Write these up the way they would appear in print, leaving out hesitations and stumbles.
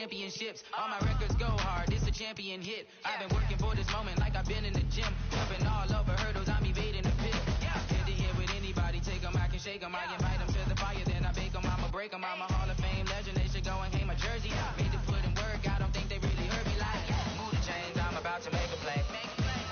championships. All my records go hard, this a champion hit. I've been working for this moment like I've been in the gym. Jumping all over hurdles, I'm evading the pit. Head to head with anybody, take them, I can shake them. I invite them to the fire, then I bake them, I'ma break them. I'm a Hall of Fame legend, they should go and hang my jersey. Made to put in work, I don't think they really heard me like. Move the chains, I'm about to make a play.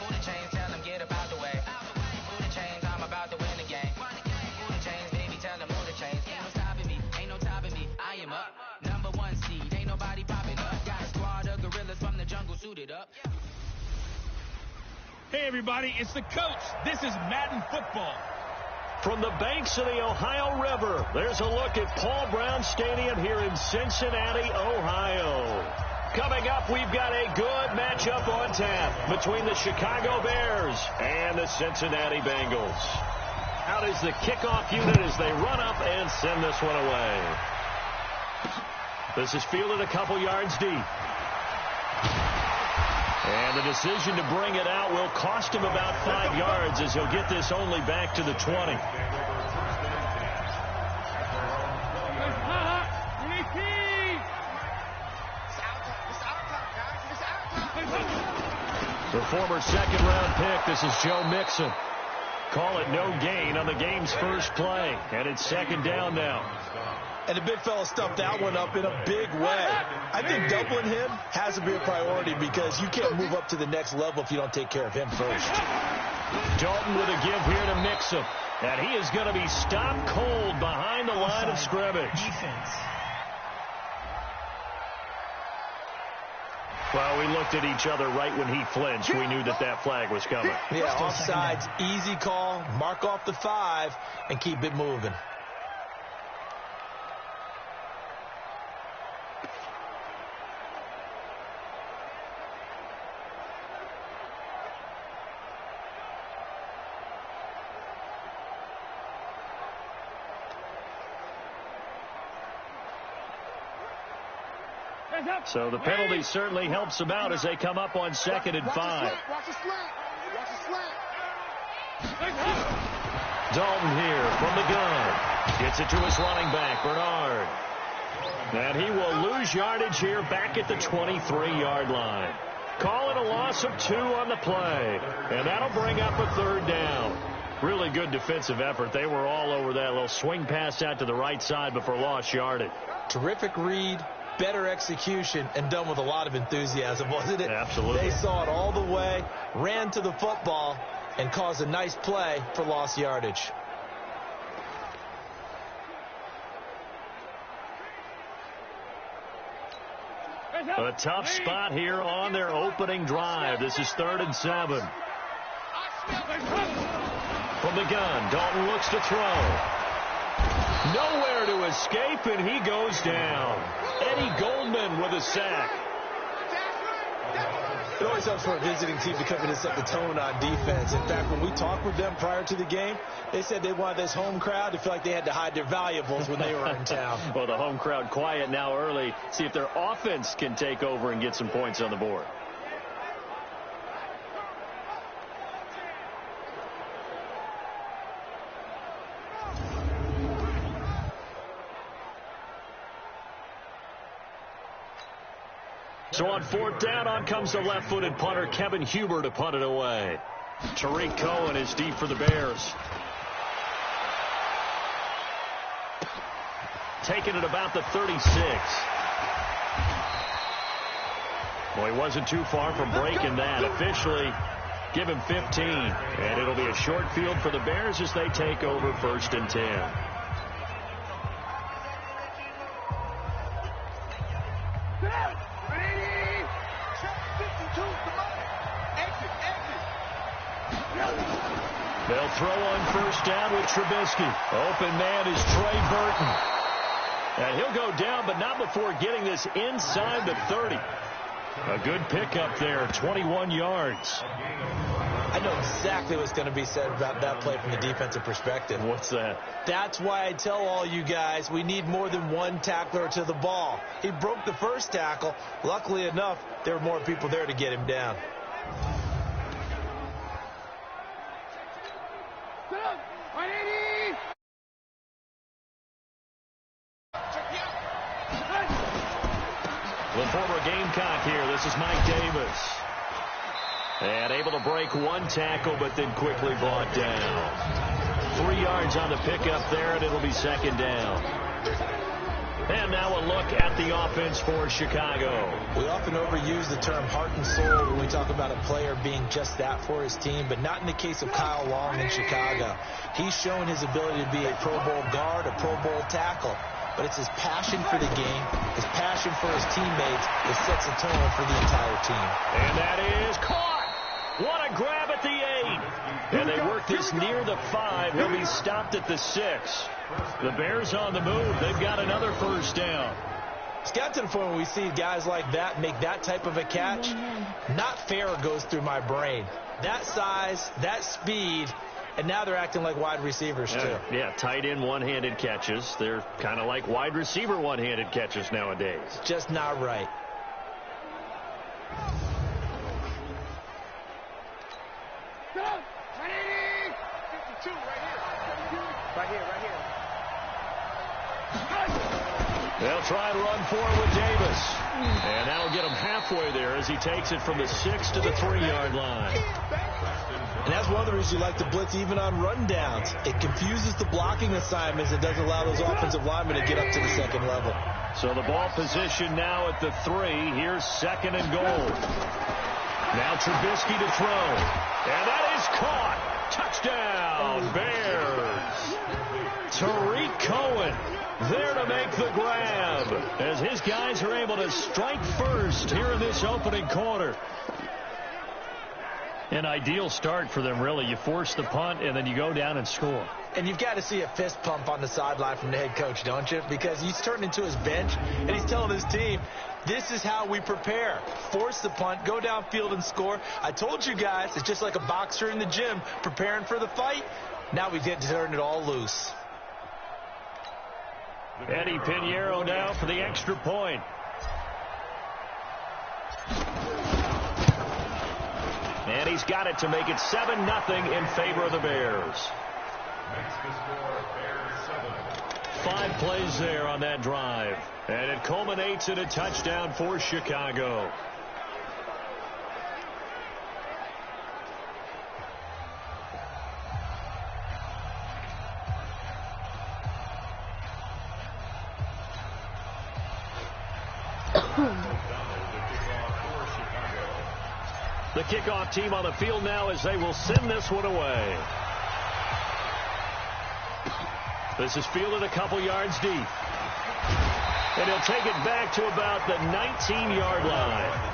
Move the chains, tell them get up out the way. Move the chains, I'm about to win the game. Move the chains, baby, tell them move the chains. Ain't no stopping me, ain't no topping me. I am up, number one seed, ain't nobody popping up. Got a squad of gorillas from the jungle suited up. Hey everybody, it's the coach. This is Madden football. From the banks of the Ohio River, there's a look at Paul Brown Stadium here in Cincinnati, Ohio. Coming up, we've got a good matchup on tap between the Chicago Bears and the Cincinnati Bengals. Out is the kickoff unit as they run up and send this one away. This is fielded a couple yards deep. And the decision to bring it out will cost him about 5 yards as he'll get this only back to the 20. The former second-round pick, this is Joe Mixon. Call it no gain on the game's first play. And it's second down now. And the big fella stuffed that one up in a big way. I think doubling him has to be a priority because you can't move up to the next level if you don't take care of him first. Dalton with a give here to Mixon. And he is going to be stopped cold behind the line of scrimmage. Defense. Well, we looked at each other right when he flinched. We knew that that flag was coming. Yeah, offsides, easy call. Mark off the 5 and keep it moving. So the penalty certainly helps them out as they come up on 2nd and 5. Dalton here from the gun. Gets it to his running back, Bernard. And he will lose yardage here back at the 23-yard line. Call it a loss of 2 on the play. And that'll bring up a 3rd down. Really good defensive effort. They were all over that little swing pass out to the right side before lost yardage. Terrific read. Better execution, and done with a lot of enthusiasm, wasn't it? Absolutely. They saw it all the way, ran to the football, and caused a nice play for lost yardage. A tough spot here on their opening drive. This is 3rd and 7. From the gun, Dalton looks to throw. Nowhere to escape, and he goes down. Eddie Goldman with a sack. It always helps for a visiting team to come in and set the tone on defense. In fact, when we talked with them prior to the game, they said they wanted this home crowd to feel like they had to hide their valuables when they were in town. Well, the home crowd quiet now early. See if their offense can take over and get some points on the board. So on 4th down, on comes the left-footed punter, Kevin Huber, to punt it away. Tariq Cohen is deep for the Bears. Taking it about the 36. Well, he wasn't too far from breaking that. Officially, give him 15. And it'll be a short field for the Bears as they take over 1st and 10. They'll throw on 1st down with Trubisky. Open man is Trey Burton. And he'll go down, but not before getting this inside the 30. A good pickup there, 21 yards. I know exactly what's going to be said about that play from the defensive perspective. What's that? That's why I tell all you guys we need more than one tackler to the ball. He broke the first tackle. Luckily enough, there were more people there to get him down. With former Gamecock here. This is Mike Davis. And able to break one tackle, but then quickly brought down. 3 yards on the pickup there, and it'll be second down. And now a look at the offense for Chicago. We often overuse the term heart and soul when we talk about a player being just that for his team, but not in the case of Kyle Long in Chicago. He's shown his ability to be a Pro Bowl guard, a Pro Bowl tackle. But it's his passion for the game, his passion for his teammates that sets a tone for the entire team. And that is caught. What a grab at the 8. And they work this near the 5. He'll be stopped at the 6. The Bears on the move. They've got another first down. It's got to the point where we see guys like that make that type of a catch. Not fair goes through my brain. That size, that speed, and now they're acting like wide receivers, too. Yeah, tight end one-handed catches. They're kind of like wide receiver one-handed catches nowadays. Just not right. They'll try and run for it with Davis. And that'll get him halfway there as he takes it from the 6 to the 3-yard line. And that's one of the reasons you like to blitz even on rundowns. It confuses the blocking assignments. It doesn't allow those offensive linemen to get up to the second level. So the ball position now at the 3. Here's second and goal. Now Trubisky to throw. And that is caught. Touchdown, Bears. Tariq Cohen there to make the grab as his guys are able to strike first here in this opening quarter. An ideal start for them, really. You force the punt, and then you go down and score. And you've got to see a fist pump on the sideline from the head coach, don't you? Because he's turned into his bench, and he's telling his team, this is how we prepare. Force the punt, go downfield and score. I told you guys, it's just like a boxer in the gym preparing for the fight. Now we get to turn it all loose. Eddie Pinheiro now for the extra point. And he's got it to make it 7-0 in favor of the Bears. 5 plays there on that drive. And it culminates in a touchdown for Chicago. The kickoff team on the field now as they will send this one away. This is fielded a couple yards deep. And he'll take it back to about the 19-yard line.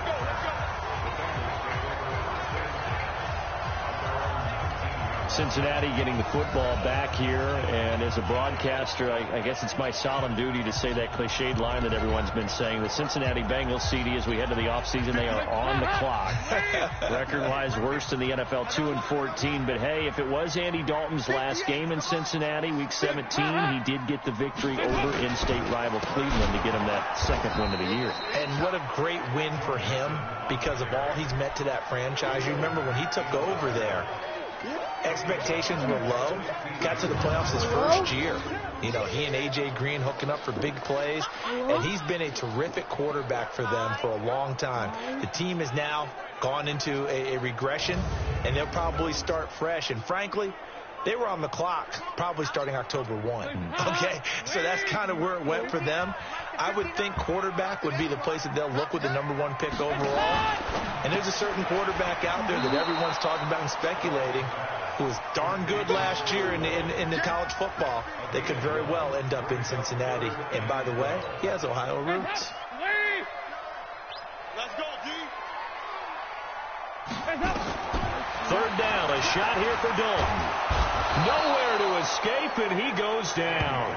Cincinnati getting the football back here, and as a broadcaster, I guess it's my solemn duty to say that cliched line that everyone's been saying. The Cincinnati Bengals, CD, as we head to the offseason, they are on the clock. Record-wise, worst in the NFL, 2-14. But, hey, if it was Andy Dalton's last game in Cincinnati, Week 17, he did get the victory over in-state rival Cleveland to get him that second win of the year. And what a great win for him because of all he's meant to that franchise. You remember when he took over there, expectations were low. Got to the playoffs his first year. You know, he and A.J. Green hooking up for big plays. And he's been a terrific quarterback for them for a long time. The team has now gone into a regression, and they'll probably start fresh. And frankly, they were on the clock probably starting October 1. Okay, so that's kind of where it went for them. I would think quarterback would be the place that they'll look with the #1 pick overall. And there's a certain quarterback out there that everyone's talking about and speculating who was darn good last year in the college football. They could very well end up in Cincinnati. And by the way, he has Ohio roots. Let's go, D. Third down, a shot here for Dalton. Nowhere to escape, and he goes down.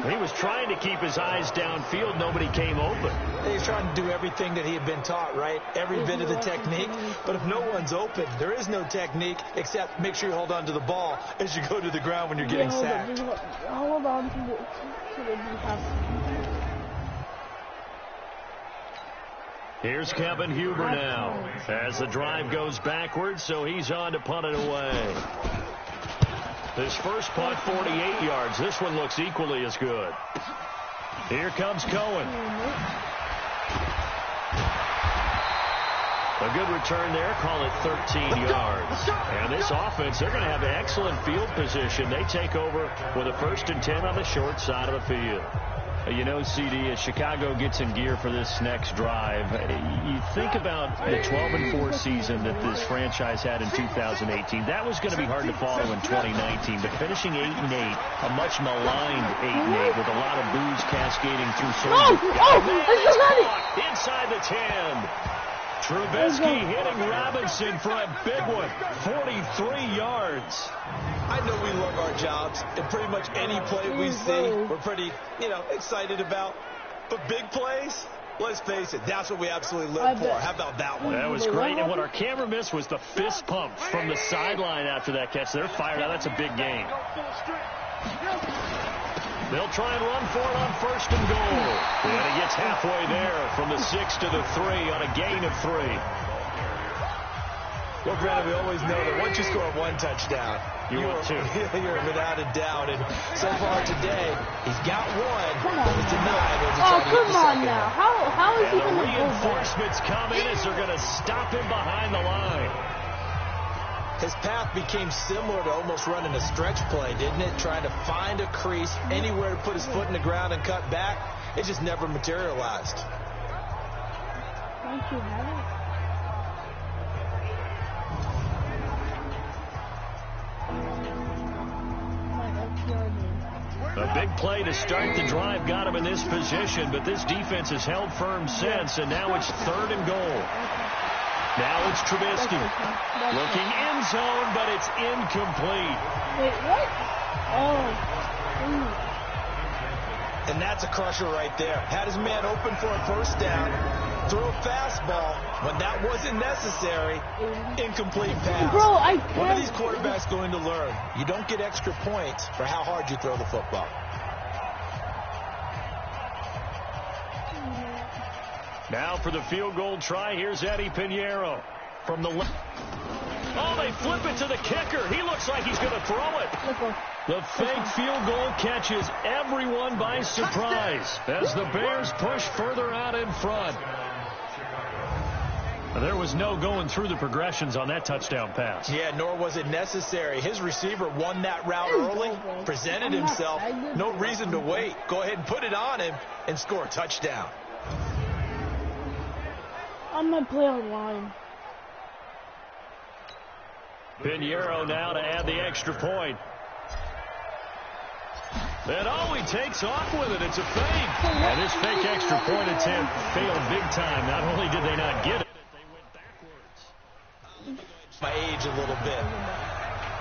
He was trying to keep his eyes downfield. Nobody came open. He's trying to do everything that he had been taught, right? Every bit of the technique. But if no one's open, there is no technique except make sure you hold on to the ball as you go to the ground when you're getting sacked. Hold on to the defense. Here's Kevin Huber now as the drive goes backwards, so he's on to punt it away. His first punt, 48 yards. This one looks equally as good. Here comes Cohen. A good return there. Call it 13 yards. And this offense, they're going to have excellent field position. They take over with a 1st and 10 on the short side of the field. You know, CD, as Chicago gets in gear for this next drive, you think about the 12-4 season that this franchise had in 2018. That was going to be hard to follow in 2019. But finishing 8-8, a much maligned 8-8 with a lot of boos cascading through soldiers. Inside the 10. Trubisky hitting Robinson for a big one. 43 yards. I know we love our jobs, and pretty much any play we see, we're pretty, excited about. But big plays, let's face it, that's what we absolutely live for. How about that one? That was great. And what our camera missed was the fist pump from the sideline after that catch. They're fired out. That's a big gain. They'll try and run for it on 1st and goal. And he gets halfway there from the 6 to the 3 on a gain of 3. Well, Brandon, we always know that once you score one touchdown, you're without a doubt. And so far today, he's got one. He's denied. Come on now. How is he going to go back? Reinforcements come in as they're going to stop him behind the line. His path became similar to almost running a stretch play, didn't it? Trying to find a crease, anywhere to put his foot in the ground and cut back. It just never materialized. Don't you have it? A big play to start the drive got him in this position, but this defense has held firm since, and now it's 3rd and goal. Now it's Trubisky. Looking end zone, but it's incomplete. Wait, what? Oh. And that's a crusher right there. Had his man open for a 1st down. Throw a fastball when that wasn't necessary. Incomplete pass. Bro, I can't. What are these quarterbacks going to learn? You don't get extra points for how hard you throw the football. Now for the field goal try, here's Eddie Pinheiro from the left. Oh, they flip it to the kicker. He looks like he's going to throw it. The fake field goal catches everyone by surprise as the Bears push further out in front. There was no going through the progressions on that touchdown pass. Yeah, nor was it necessary. His receiver won that route early, presented himself. No reason to wait. Go ahead and put it on him and score a touchdown. I'm going to play online. Pinheiro now to add the extra point. And he takes off with it. It's a fake. And this fake extra point attempt failed big time. Not only did they not get it, they went backwards. My age a little bit.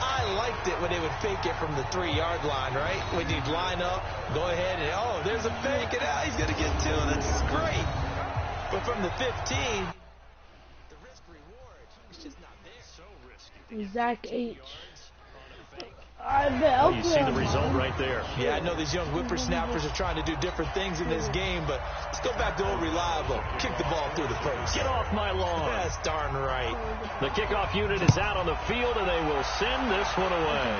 I liked it when they would fake it from the 3-yard line, right? When you'd line up, go ahead and, there's a fake, and he's going to get 2. That's great. But from the 15, the risk-reward is just not there. So risky. Zach H. I bet. You see the result right there. Yeah, I know these young whippersnappers are trying to do different things in this game, but let's go back to old reliable. Kick the ball through the post. Get off my lawn. That's darn right. The kickoff unit is out on the field, and they will send this one away.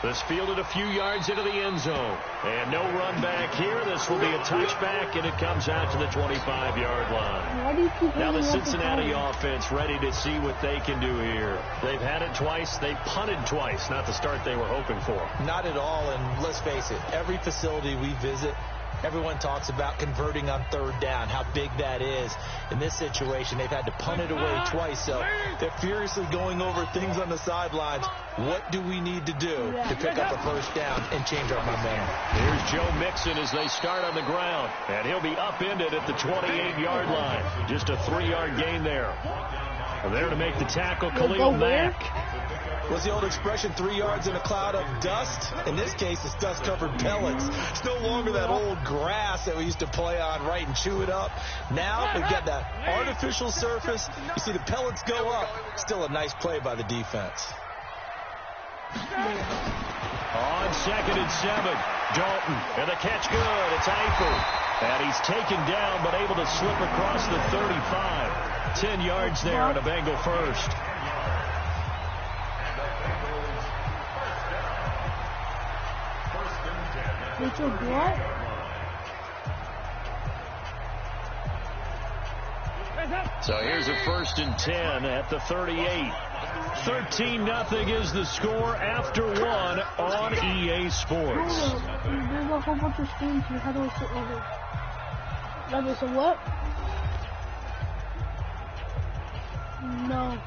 This fielded a few yards into the end zone. And no run back here. This will be a touchback, and it comes out to the 25-yard line. Now the Cincinnati offense ready to see what they can do here. They've had it twice. They punted twice. Not the start they were hoping for. Not at all, and let's face it, every facility we visit, everyone talks about converting on 3rd down, how big that is. In this situation, they've had to punt it away twice, so they're furiously going over things on the sidelines. What do we need to do to pick up a 1st down and change our momentum? Here's Joe Mixon as they start on the ground, and he'll be upended at the 28-yard line. Just a 3-yard gain there. And there to make the tackle, Khalil Mack. Was the old expression 3 yards in a cloud of dust? In this case, it's dust-covered pellets. It's no longer that old grass that we used to play on, right, and chew it up. Now we've got that artificial surface. You see the pellets go up. Still a nice play by the defense. On 2nd and 7, Dalton, and the catch good. It's Eifert. And he's taken down, but able to slip across the 35. 10 yards there on a Bengal first. Richard what? So here's a 1st and 10 at the 38. 13-0 is the score after 1 on EA Sports. There's a whole bunch of screens here. How do I sit over? That is a what? No.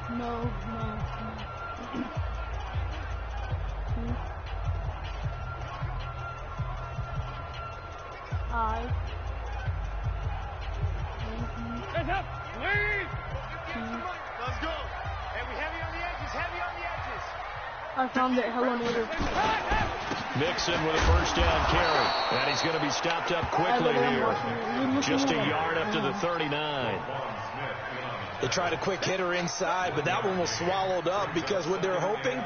Let's go. Hey, we heavy on the edges. I found it. Hello, neighbor. Mixon with a 1st down carry. And he's going to be stopped up quickly here. Just a yard up to the 39. They tried a quick hitter inside, but that one was swallowed up because what they're hoping,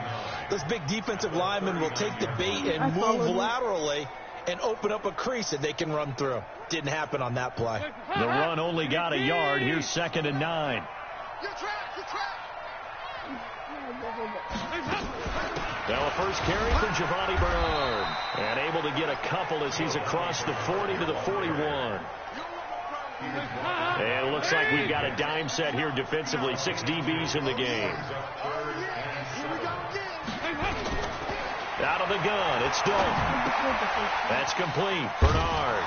those big defensive linemen will take the bait and move laterally and open up a crease that they can run through. Didn't happen on that play. The run only got a yard. Here's 2nd and 9. Now a 1st carry for Giovanni Bernard. And able to get a couple as he's across the 40 to the 41. And it looks like we've got a dime set here defensively. 6 DBs in the game. Out of the gun. It's Dalton. That's complete. Bernard.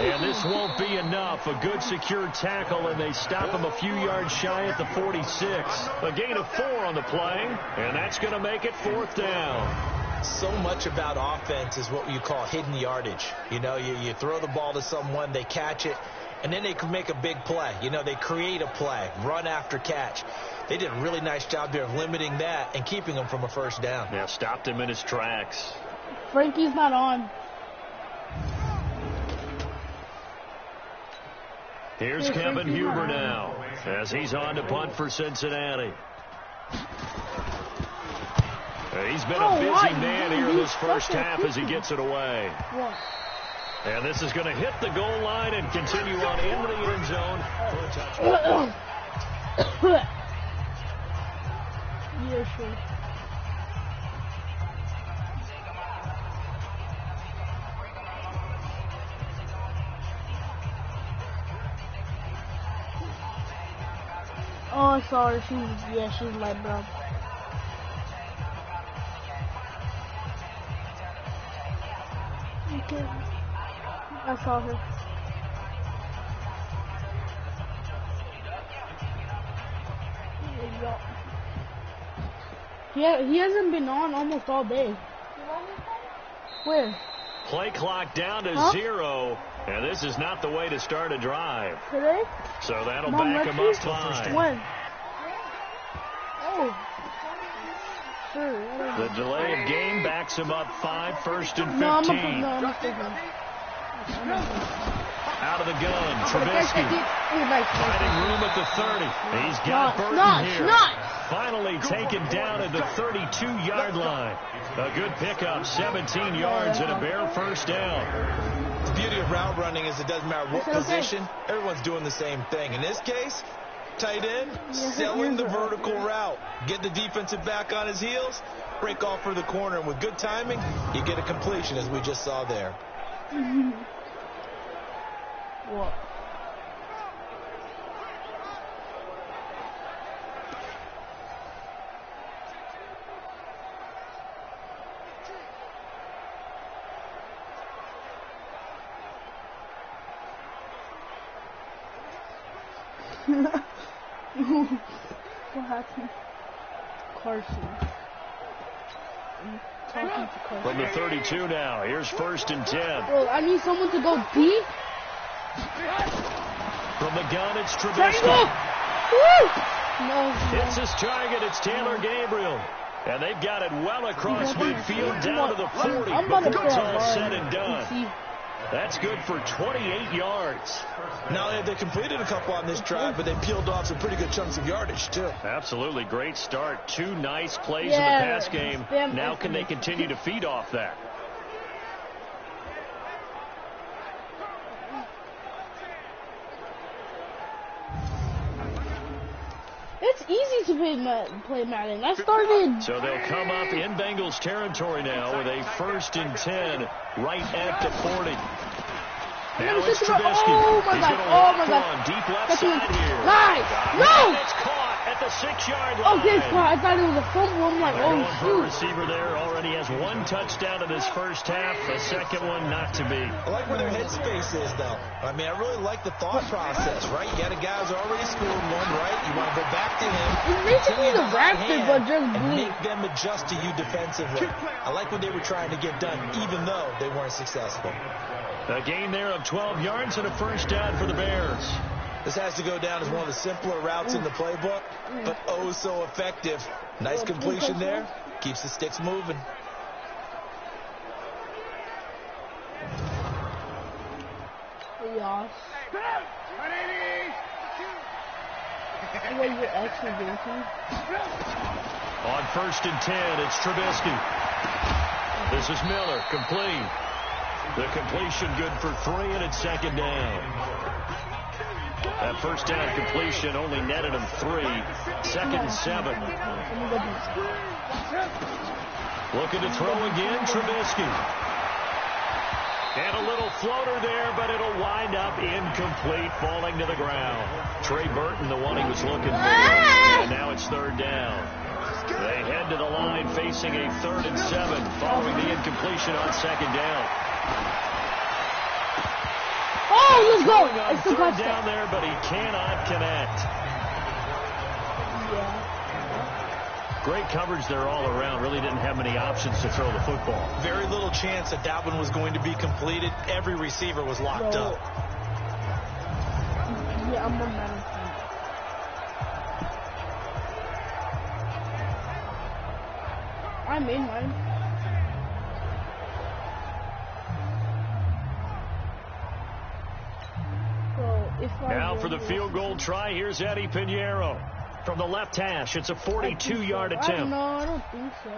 And this won't be enough. A good secure tackle, and they stop him a few yards shy at the 46. A gain of 4 on the play, and that's going to make it 4th down. So much about offense is what you call hidden yardage. You know, you throw the ball to someone, they catch it, and then they can make a big play. You know, they create a play, run after catch. They did a really nice job there of limiting that and keeping him from a 1st down. Yeah, stopped him in his tracks. Frankie's not on. Here's Kevin Huber now as he's on to punt for Cincinnati. He's been a busy man here in this 1st half as he gets it away. And this is going to hit the goal line and continue on into the end zone for a touchdown. Yeah, sure. Oh, I saw her. She's light brown. Okay. I saw her. Yeah, he hasn't been on almost all day. Where? Play clock down to 0, and this is not the way to start a drive. Today? So that'll back him up 5. When? Oh. Sure. The delay of game backs him up 5, 1st and 15. No, I'm not thinking. Out of the gun, Trubisky. Finding room at the 30. He's got Burton here. Finally taken down at the 32-yard line. A good pickup, 17 yards and a bare 1st down. The beauty of route running is it doesn't matter what position. Everyone's doing the same thing. In this case, tight end, selling the vertical route. Get the defensive back on his heels, break off for the corner, and with good timing, you get a completion as we just saw there. What? What happened? Carson. I'm talking to Carson. From the 32 now. Here's 1st and 10. Well, I need someone to go deep. From the gun, it's Trubisky. No. It's his target. It's Taylor Gabriel. And they've got it well across midfield down to the 40 before it's all said and done. That's good for 28 yards. Now they completed a couple on this drive, but they peeled off some pretty good chunks of yardage, too. Absolutely great start. 2 nice plays in the pass game. Now can they continue to feed off that? It's easy to play Madden. I started. So they'll come up in Bengals territory now with a 1st and 10 right at the 40. Now it's Trubisky. Oh my God. Oh my God. Deep left side here. Nice. No. It's caught at the 6-yard line. Okay, it's caught. I thought it was a fumble. I'm like, oh shoot. The receiver there already has 1 touchdown in his first half. A second one not to be. I like where their headspace is, though. I mean, I really like the thought process, right? You got a guy who's already scored one, right? You want to go back to him. It's basically the Raptors, but just blue. Make them adjust to you defensively. I like what they were trying to get done, even though they weren't successful. A gain there of 12 yards and a first down for the Bears. This has to go down as one of the simpler routes in the playbook, but oh so effective. Nice completion there. Keeps the sticks moving. Yes. What your explanation? On 1st and 10, it's Trubisky. This is Miller, complete. The completion good for 3, and it's 2nd down. That first down completion only netted him 3. 2nd and 7. Looking to throw again, Trubisky. And a little floater there, but it'll wind up incomplete, falling to the ground. Trey Burton, the one he was looking for. And now it's 3rd down. They head to the line facing a 3rd and 7 following the incompletion on 2nd down. Oh, let's go. It's the 3rd down there, but he cannot connect. Yeah. Great coverage there all around. Really didn't have many options to throw the football. Very little chance that one was going to be completed. Every receiver was locked up. Yeah, I'm a Madden fan. I made mine. Now for the field goal try, here's Eddie Pinheiro. From the left hash, it's a 42-yard attempt. No, I don't think so.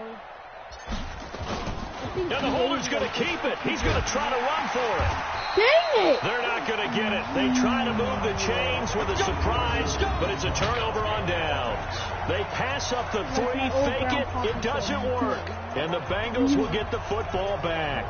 And the holder's going to keep it. He's going to try to run for it. Dang it! They're not going to get it. They try to move the chains with a surprise, but it's a turnover on downs. They pass up the 3, fake it. It doesn't work. And the Bengals will get the football back.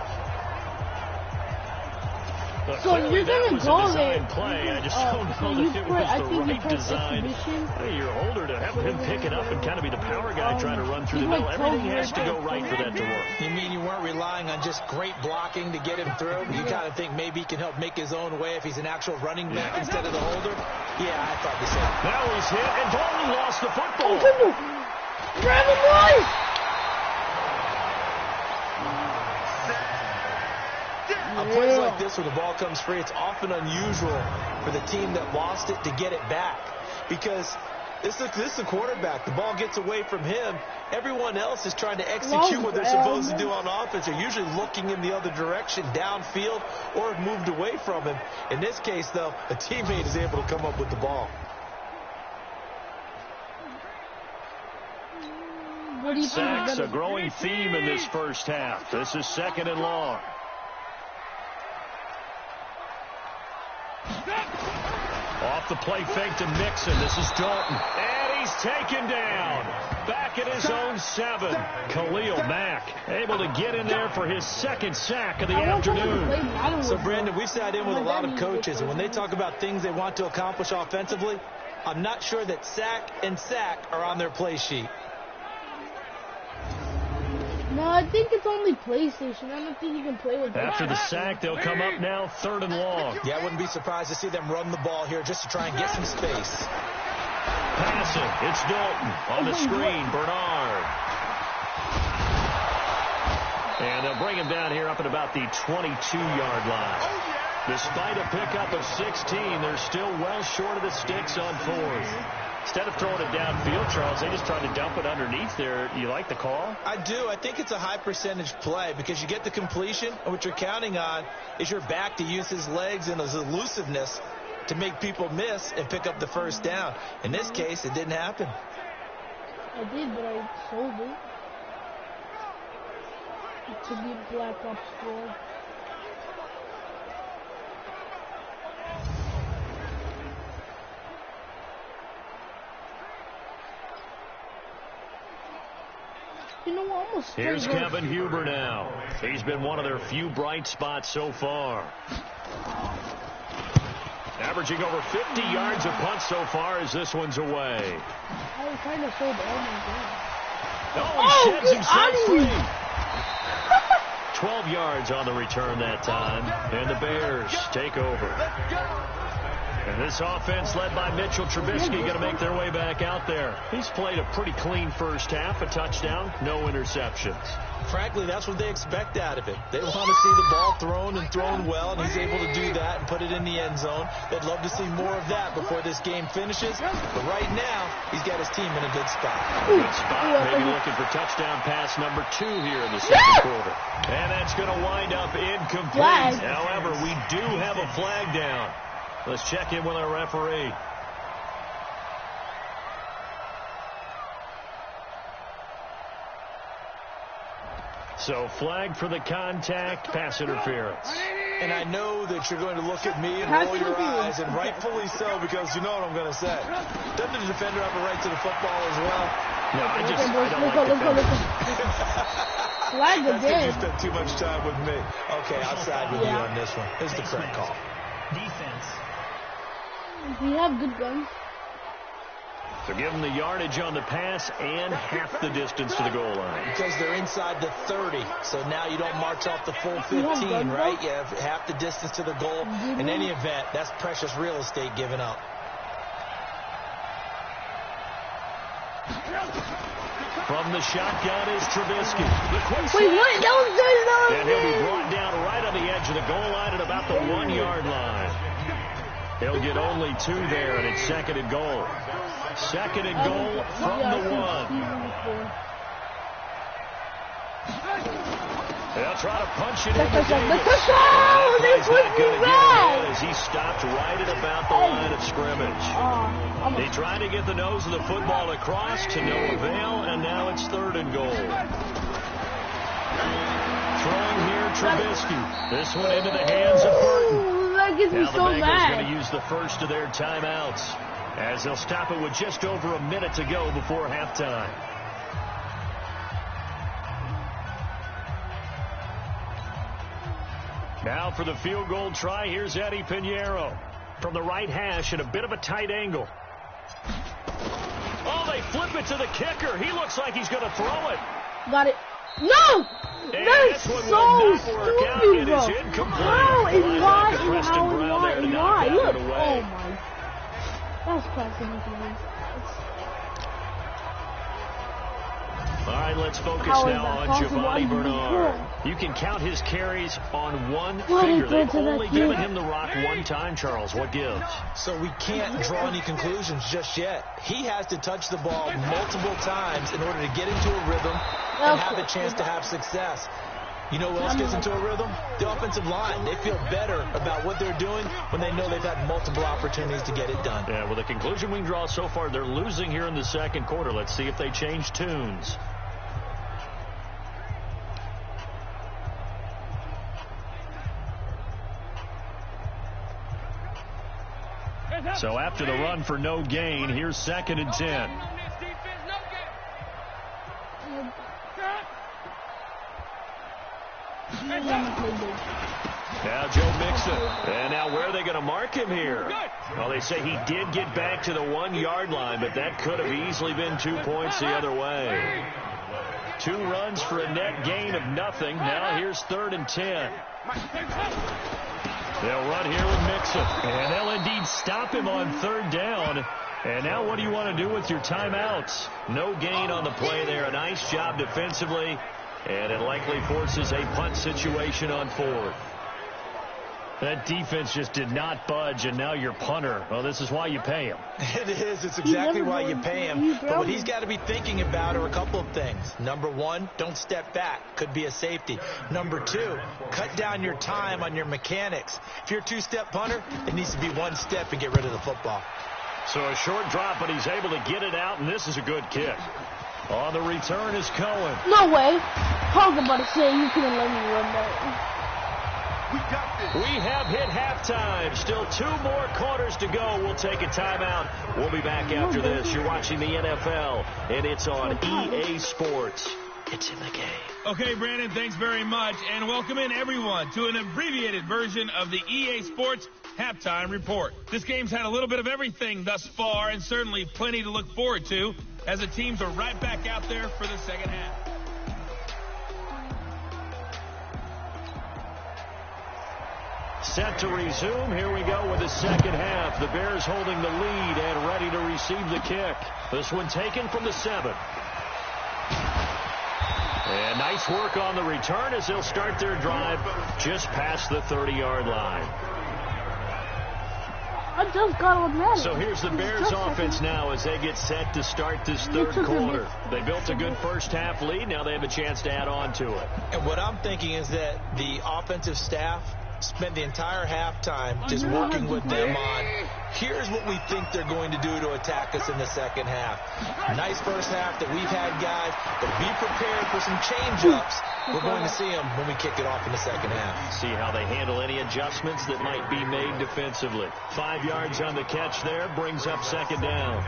So you're going to go there. Play. I just don't know that it was the right design. Hey, your holder to have him pick it up and kind of be the power guy trying to run through the middle. Everything has to go right for that to work. You mean you weren't relying on just great blocking to get him through? You kind of think maybe he can help make his own way if he's an actual running back instead of the holder? Yeah, I thought the same. Now he's hit, and Dalton lost the football. Grab him, boys! On plays like this where the ball comes free, it's often unusual for the team that lost it to get it back. Because this is the quarterback. The ball gets away from him. Everyone else is trying to execute what they're supposed to do on offense. They're usually looking in the other direction, downfield, or have moved away from him. In this case, though, a teammate is able to come up with the ball. Sacks, a growing theme in this first half. This is 2nd and long. Off the play fake to Mixon. This is Dalton. And he's taken down. Back at his own 7. Khalil Mack able to get in there for his 2nd sack of the afternoon. So, Brandon, we've sat in with a lot of coaches, and when they talk about things they want to accomplish offensively, I'm not sure that sack and sack are on their play sheet. No, I think it's only PlayStation. I don't think you can play with that. After the sack, they'll come up now 3rd and long. Yeah, I wouldn't be surprised to see them run the ball here just to try and get some space. Passing. It's Dalton on the screen. Bernard. And they'll bring him down here up at about the 22-yard line. Despite a pickup of 16, they're still well short of the sticks on 4th. Instead of throwing it downfield, Charles, they just tried to dump it underneath there. You like the call? I do. I think it's a high percentage play because you get the completion, and what you're counting on is your back to use his legs and his elusiveness to make people miss and pick up the first down. In this case, it didn't happen. I did, but I sold it. To be Black Ops 4. You know what? Almost. Here's Kevin Huber now. He's been one of their few bright spots so far. Averaging over 50 yards a punt so far as this one's away. I was trying to say that. Oh, he sheds himself free. 12 yards on the return that time. And the Bears take over. And this offense led by Mitchell Trubisky going to make their way back out there. He's played a pretty clean first half, a touchdown, no interceptions. Frankly, that's what they expect out of him. They want to see the ball thrown and thrown well, and he's able to do that and put it in the end zone. They'd love to see more of that before this game finishes. But right now, he's got his team in a good spot. Good spot. Maybe looking for touchdown pass number 2 here in the second quarter. And that's going to wind up incomplete. However, we do have a flag down. Let's check in with our referee. So flag for the contact, pass interference. And I know that you're going to look at me and roll your eyes, and rightfully so, because you know what I'm going to say. Doesn't the defender have a right to the football as well? No, I don't like Flag again. You spent too much time with me. Okay, I'll side with you on this one. Here's the correct call. Defense. We have good guns. So give them the yardage on the pass and half the distance to the goal line. Because they're inside the 30, so now you don't march off the full 15, right? You have half the distance to the goal. In any event, that's precious real estate given up. From the shotgun is Trubisky. Wait, what? That was good. And he'll be brought down right on the edge of the goal line at about the 1-yard line. He'll get only 2 there, and it's second and goal. Second and goal from the 1. They'll try to punch it into Davis. He's not going to get it in as he stopped right at about the line of scrimmage. He tried to get the nose of the football across to no avail, and now it's third and goal. Throwing here, Trubisky. This one into the hands of Burton. That gets me Now the so Bengals mad. going to use the first of their timeouts as they'll stop it with just over a minute to go before halftime. Now for the field goal try, here's Eddie Pinheiro from the right hash at a bit of a tight angle. Oh, they flip it to the kicker. He looks like he's going to throw it. Got it. No! And That's this one so will not work out. stupid, It bro. is incomplete. How and why and Preston how and Brown why there to and knock why? that Look. one away. Oh, my. That's fascinating. All right, let's focus How is now that on possible? Giovanni I'm Bernard. sure. You can count his carries on one What finger. is They've that to only that given kid? him the rock one time, Charles. What gives? So we can't draw any conclusions just yet. He has to touch the ball multiple times in order to get into a rhythm and have a chance to have success. You know what else gets into a rhythm? The offensive line. They feel better about what they're doing when they know they've had multiple opportunities to get it done. Yeah, well, the conclusion we can draw so far, they're losing here in the second quarter. Let's see if they change tunes. So after the run for no gain, here's second and 10. Now Joe Mixon. And now where are they going to mark him here? Well, they say he did get back to the 1-yard line, but that could have easily been 2 points the other way. 2 runs for a net gain of nothing. Now here's third and 10. They'll run here with Mixon. And they'll indeed stop him on third down. And now what do you want to do with your timeouts? No gain on the play there. A nice job defensively. And it likely forces a punt situation on fourth. That defense just did not budge, and now your punter. Well, this is why you pay him. It is. It's exactly why you pay him. But what he's got to be thinking about are a couple of things. Number 1, don't step back. Could be a safety. Number 2, cut down your time on your mechanics. If you're a 2-step punter, it needs to be 1 step and get rid of the football. So a short drop, but he's able to get it out, and this is a good kick. On the return is Cohen. No way. I was about to say you couldn't let me run that. We have hit halftime. Still 2 more quarters to go. We'll take a timeout. We'll be back after this. You're watching the NFL, and it's on EA Sports. It's in the game. Okay, Brandon, thanks very much. And welcome in, everyone, to an abbreviated version of the EA Sports Halftime Report. This game's had a little bit of everything thus far, and certainly plenty to look forward to, as the teams are right back out there for the second half. Set to resume. Here we go with the second half. The Bears holding the lead and ready to receive the kick. This one taken from the 7. And nice work on the return as they'll start their drive just past the 30-yard line. I just got on Madden. So here's the Bears offense now as they get set to start this third quarter. They built a good first half lead. Now they have a chance to add on to it. And what I'm thinking is that the offensive staff spent the entire halftime just working with them on, here's what we think they're going to do to attack us in the second half. Nice first half that we've had, guys, but be prepared for some change-ups. We're going to see them when we kick it off in the second half. See how they handle any adjustments that might be made defensively. 5 yards on the catch there, brings up second down.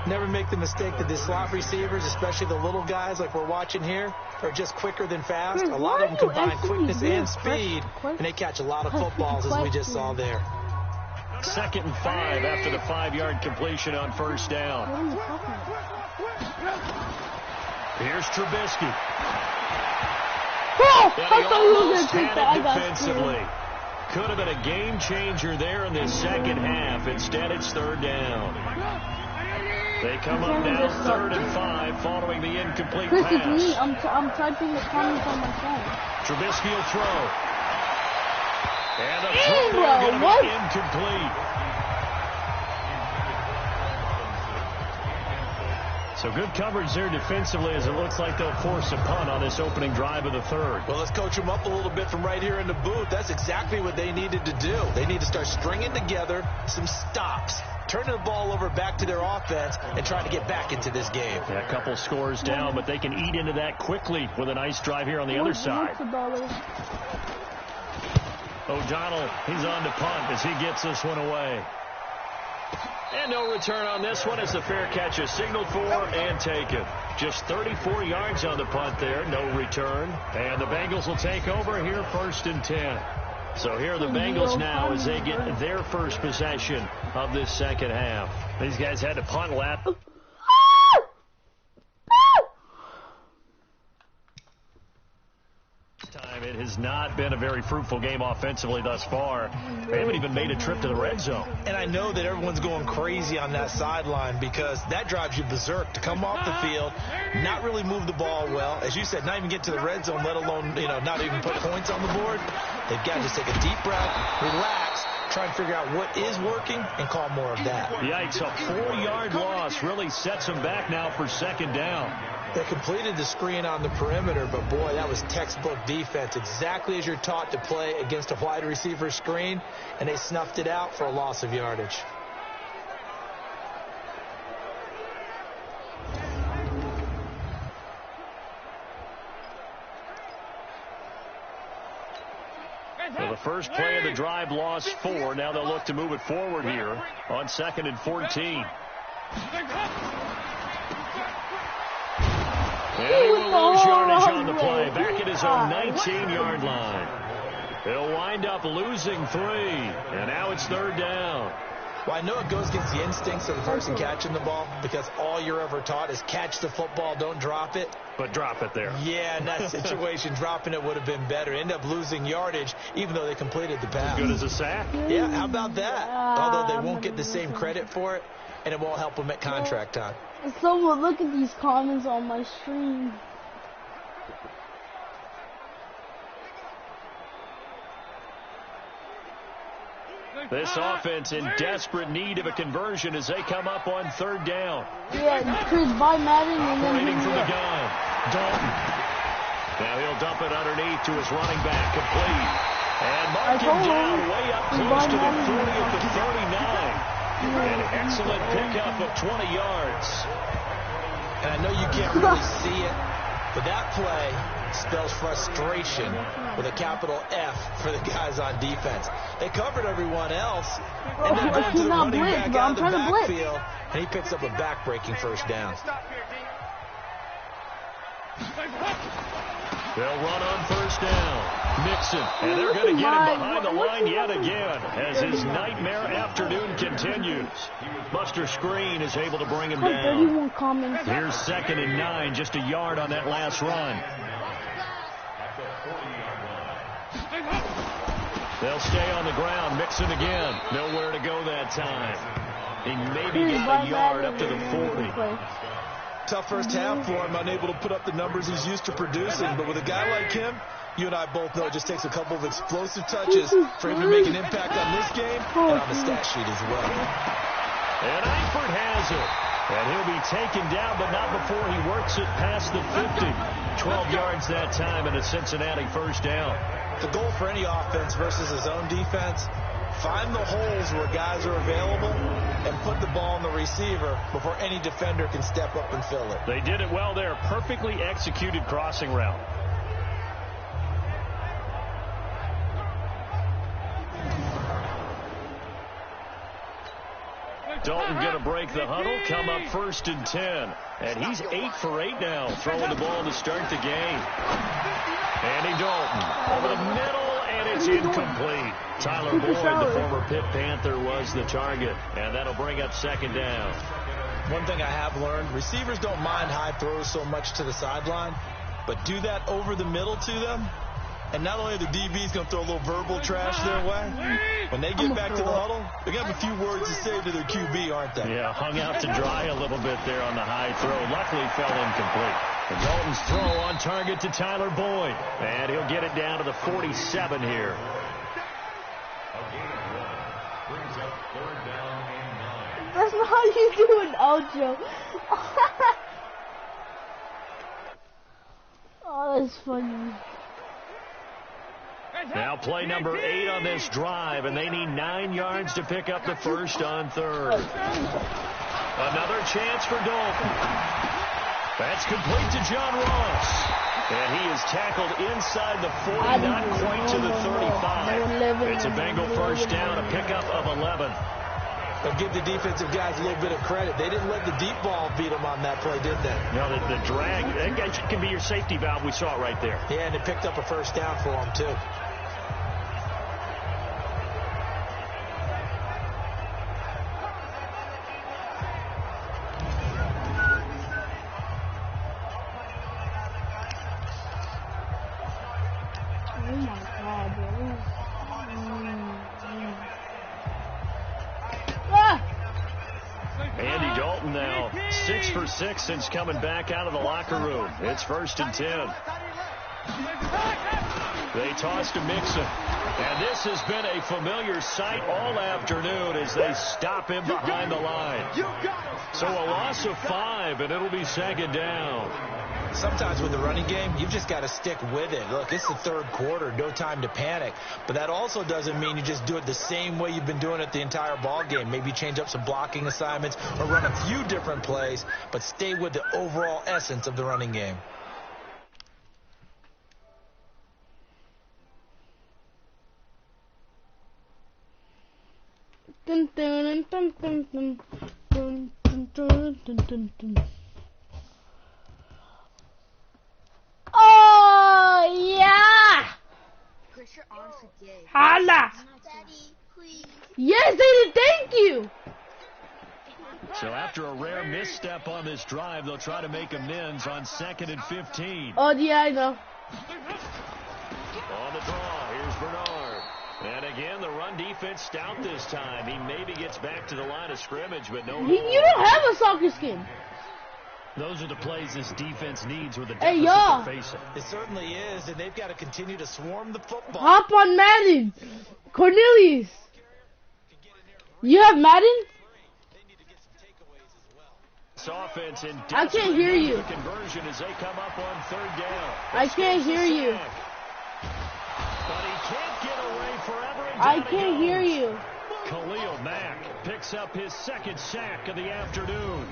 Never make the mistake that the slot receivers, especially the little guys like we're watching here, are just quicker than fast. A lot of them combine quickness and speed, and they catch a lot of footballs, as we just saw there. 2nd and 5 after the 5-yard completion on first down. Here's Trubisky. Oh, And I he thought you were going almost to take had that. I it got defensively. scared. Could have been a game changer there in this second half. Instead, it's third down. They come up now 3rd and 5 following the incomplete This pass. is me. I'm typing the comments on my phone. Trubisky will throw. And the throw there going to be incomplete. So good coverage there defensively as it looks like they'll force a punt on this opening drive of the third. Well, let's coach them up a little bit from right here in the booth. That's exactly what they needed to do. They need to start stringing together some stops, turning the ball over back to their offense, and trying to get back into this game. Yeah, a couple scores down, but they can eat into that quickly with a nice drive here on the other side. O'Donnell, he's on to punt as he gets this one away. And no return on this one as the fair catch is signaled for and taken. Just 34 yards on the punt there, no return. And the Bengals will take over here 1st and 10. So here are the Bengals now as they get their first possession of this second half. These guys had to punt lap. It has not been a very fruitful game offensively thus far. They haven't even made a trip to the red zone. And I know that everyone's going crazy on that sideline because that drives you berserk to come off the field, not really move the ball well. As you said, not even get to the red zone, let alone, not even put points on the board. They've got to just take a deep breath, relax, try and figure out what is working and call more of that. Yikes, a 4-yard loss really sets them back now for second down. They completed the screen on the perimeter, but boy, that was textbook defense. Exactly as you're taught to play against a wide receiver screen, and they snuffed it out for a loss of yardage. So the first play of the drive lost 4. Now they'll look to move it forward here on 2nd and 14. And he will lose yardage on the play. Back at his own 19-yard line. He'll wind up losing 3. And now it's 3rd down. Well, I know it goes against the instincts of the person catching the ball because all you're ever taught is catch the football, don't drop it. But drop it there. Yeah, in that situation, dropping it would have been better. End up losing yardage even though they completed the pass. Good as a sack. Yeah, how about that? Although they won't get the same credit for it, and it won't help them at contract time. Someone look at these comments on my stream. This offense in desperate need of a conversion as they come up on 3rd down. Yeah, because by Madden and then Operating from the gun. Dalton. Now he'll dump it underneath to his running back. Complete. And mark him down way up close to the 40 at the 39. An excellent pickup of 20 yards. And I know you can't really see it, but that play spells frustration with a capital F for the guys on defense. They covered everyone else, and they're going to the running back out of the backfield, and he picks up a back-breaking first down. They'll run on first down. Mixon, and they're going to get him behind the line yet again as his nightmare afternoon continues. Buster Screen is able to bring him down. Here's 2nd and 9, just a yard on that last run. They'll stay on the ground. Mixon again. Nowhere to go that time. He maybe got a yard up to the 40. Tough first half for him, unable to put up the numbers he's used to producing. But with a guy like him, you and I both know it just takes a couple of explosive touches for him to make an impact on this game and on the stat sheet as well. And Eifert has it. And he'll be taken down, but not before he works it past the 50. 12 yards that time and a Cincinnati first down. The goal for any offense versus his own defense, find the holes where guys are available and put the ball on the receiver before any defender can step up and fill it. They did it well there. Perfectly executed crossing route. Dalton going to break the huddle, come up 1st and 10. And he's 8 for 8 now, throwing the ball to start the game. Andy Dalton over the middle, and it's incomplete. Tyler Boyd, the former Pitt Panther, was the target, and that'll bring up 2nd down. One thing I have learned, receivers don't mind high throws so much to the sideline, but do that over the middle to them, and not only are the DBs going to throw a little verbal trash their way, when they get back to the huddle, they're going to have a few words to say to their QB, aren't they? Yeah, hung out to dry a little bit there on the high throw. Luckily fell incomplete. And Dalton's throw on target to Tyler Boyd. And he'll get it down to the 47 here. That's not how you do an outro. Oh, that's funny. Now play number 8 on this drive, and they need 9 yards to pick up the first on 3rd. Another chance for Dalton. That's complete to John Ross. And he is tackled inside the 40, not quite to the 35. It's a Bengal first down, a pickup of 11. But give the defensive guys a little bit of credit. They didn't let the deep ball beat them on that play, did they? No, the drag, that can be your safety valve. We saw it right there. Yeah, and it picked up a first down for them, too. Andy Dalton now 6 for 6 since coming back out of the locker room. It's 1st and 10. They toss to Mixon. And this has been a familiar sight all afternoon as they stop him behind the line. So a loss of 5, and it'll be 2nd down. Sometimes with the running game, you've just got to stick with it. Look, it's the 3rd quarter, no time to panic. But that also doesn't mean you just do it the same way you've been doing it the entire ball game. Maybe change up some blocking assignments or run a few different plays, but stay with the overall essence of the running game. Dun, dun, dun, dun, dun, dun, dun, dun, dun, dun, dun. Oh, yeah! Holla! Yes, Daddy, thank you! So after a rare misstep on this drive, they'll try to make amends on 2nd and 15. Oh, yeah, I know. On the draw, here's Bernard. And again, the run defense stout this time. He maybe gets back to the line of scrimmage, but no. You don't have a soccer skin. Those are the plays this defense needs with the deficit they're facing. It certainly is, and they've got to continue to swarm the football. Hop on Madden. Cornelius. You have Madden? This offense in I can't hear you. Conversion as they come up on 3rd down. I can't hear you. But he can't get away forever. I can't hear you. Khalil Mack picks up his 2nd sack of the afternoon.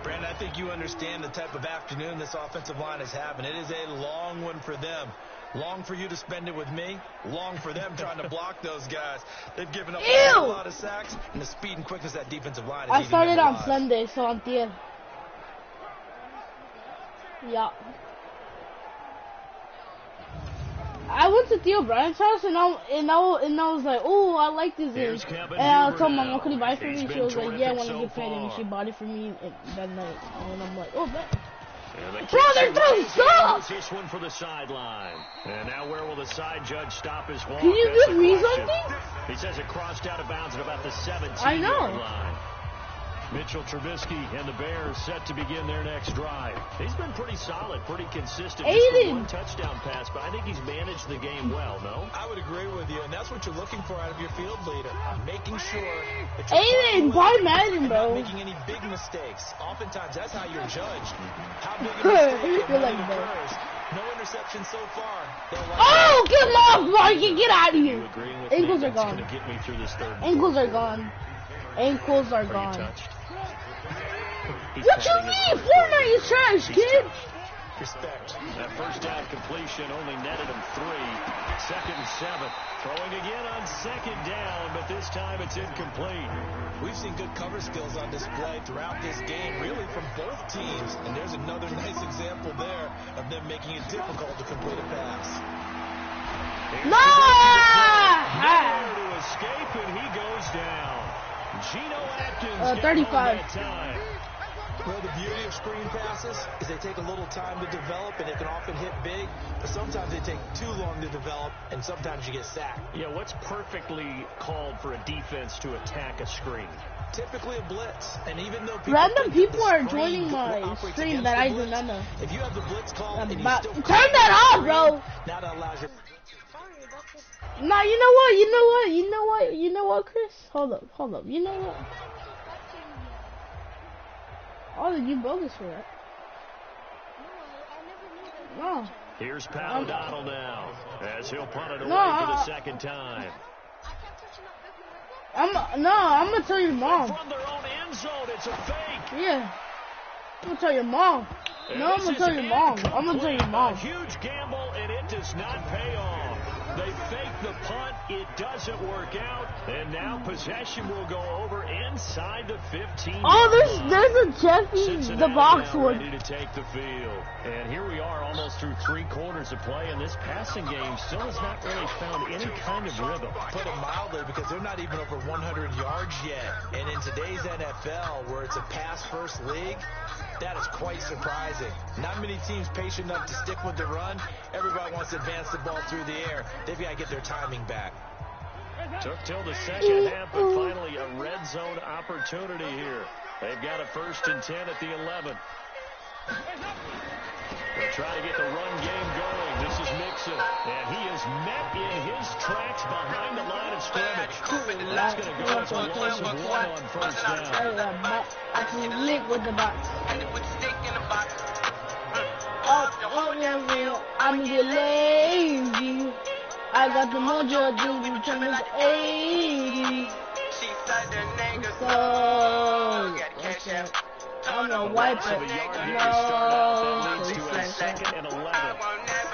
Brandon, I think you understand the type of afternoon this offensive line is having. It is a long one for them. Long for you to spend it with me. Long for them trying to block those guys. They've given up a lot of sacks, and the speed and quickness of that defensive line is I started on Sunday, so I'm there. Yeah. I went to Theo Bryant's house and I was like, oh, I like this game. And I told my mom, could he buy it for me? She was like, yeah, when I get paid. And she bought it for me that night. And I'm like, oh, man. Bro, they're throwing stuff! This one for the sideline. And now where will the side judge stop his walk? Can you give me something? He says it crossed out of bounds at about the 17-yard I know. line. Mitchell Trubisky and the Bears set to begin their next drive. He's been pretty solid, pretty consistent. Just the one touchdown pass, but I think he's managed the game well, no? I would agree with you, and that's what you're looking for out of your field leader. Making sure that Aiden, buy Madden, bro. Not making any big mistakes. Oftentimes, that's how you're judged. How big a mistake occurs. No interception so far. Oh, get off, Marky. Get out of here. Ankles are gone. Ankles are gone. Ankles are gone. What you mean? Fortnite is trash, kid. Respect. That first down completion only netted him 3. 2nd and 7. Throwing again on 2nd down, but this time it's incomplete. We've seen good cover skills on display throughout this game, really from both teams. And there's another nice example there of them making it difficult to complete a pass. No! Nowhere to escape, and he goes down. Geno Atkins 35. Well, the beauty of screen passes is they take a little time to develop, and it can often hit big, but sometimes they take too long to develop, and sometimes you get sacked. Yeah, what's perfectly called for a defense to attack a screen? Typically a blitz, and even though random people are joining my stream that I do not know. If you have the blitz call, and you still turn that off, bro. Now that allows you. Nah, you know what, Chris? Hold up. You know what? Oh, you bogus for that. No. Here's Pat O'Donnell now, as he'll punt it away for the second time. I'm gonna tell your mom. From their own end zone, it's a fake. Yeah. I'm gonna tell your mom. No, I'm gonna tell your mom. I'm gonna tell your mom. A huge gamble, and it does not pay off. They fake the punt. It doesn't work out. And now possession will go over inside the 15. Oh, there's a Jeffy, the box one. Ready to take the field. And here we are almost through 3 quarters of play, and this passing game still has not really found any kind of rhythm. Put it mildly, because they're not even over 100 yards yet. And in today's NFL, where it's a pass-first league, that is quite surprising. Not many teams patient enough to stick with the run. Everybody wants to advance the ball through the air. They've got to get their timing back. Took till the second half, but finally a red zone opportunity here. They've got a 1st and 10 at the 11. They'll try to get the run game going. This is Mixon, and he is met in his tracks behind the line of scrimmage. That's going to go as a loss of 1 on 1st down. I can lick with the box. I'm get lazy. I got the mojo, dude, turn this 80. So, I'm gonna wipe it. No. Second and 11.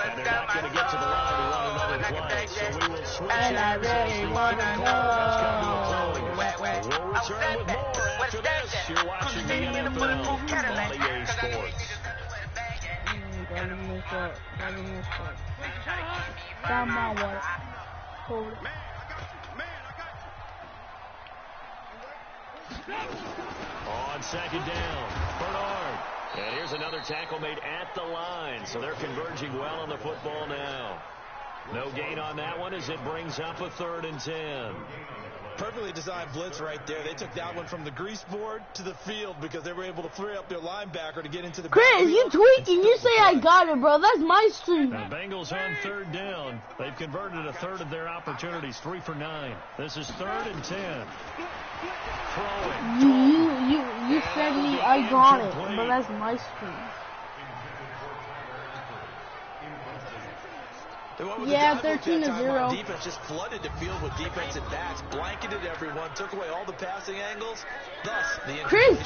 And they're not going to get to the line to run another play. So we will switch. And I really want to know. We'll return with more after this. You're watching the NFL on EA Sports. Down my water. Hold it. On 2nd down, Bernard. And here's another tackle made at the line. So they're converging well on the football now. No gain on that one as it brings up a 3rd and 10. Perfectly designed blitz right there. They took that one from the grease board to the field because they were able to free up their linebacker to get into the Chris, you tweaking. You say I got it, bro. That's my stream. The Bengals on 3rd down. They've converted a 1/3 of their opportunities, 3 for 9. This is 3rd and 10. Throwing. You said me I got it, but that's my stream. Yeah, 13-0. Defense just flooded the field with defensive backs, blanketed everyone, took away all the passing angles. Thus, the Chris,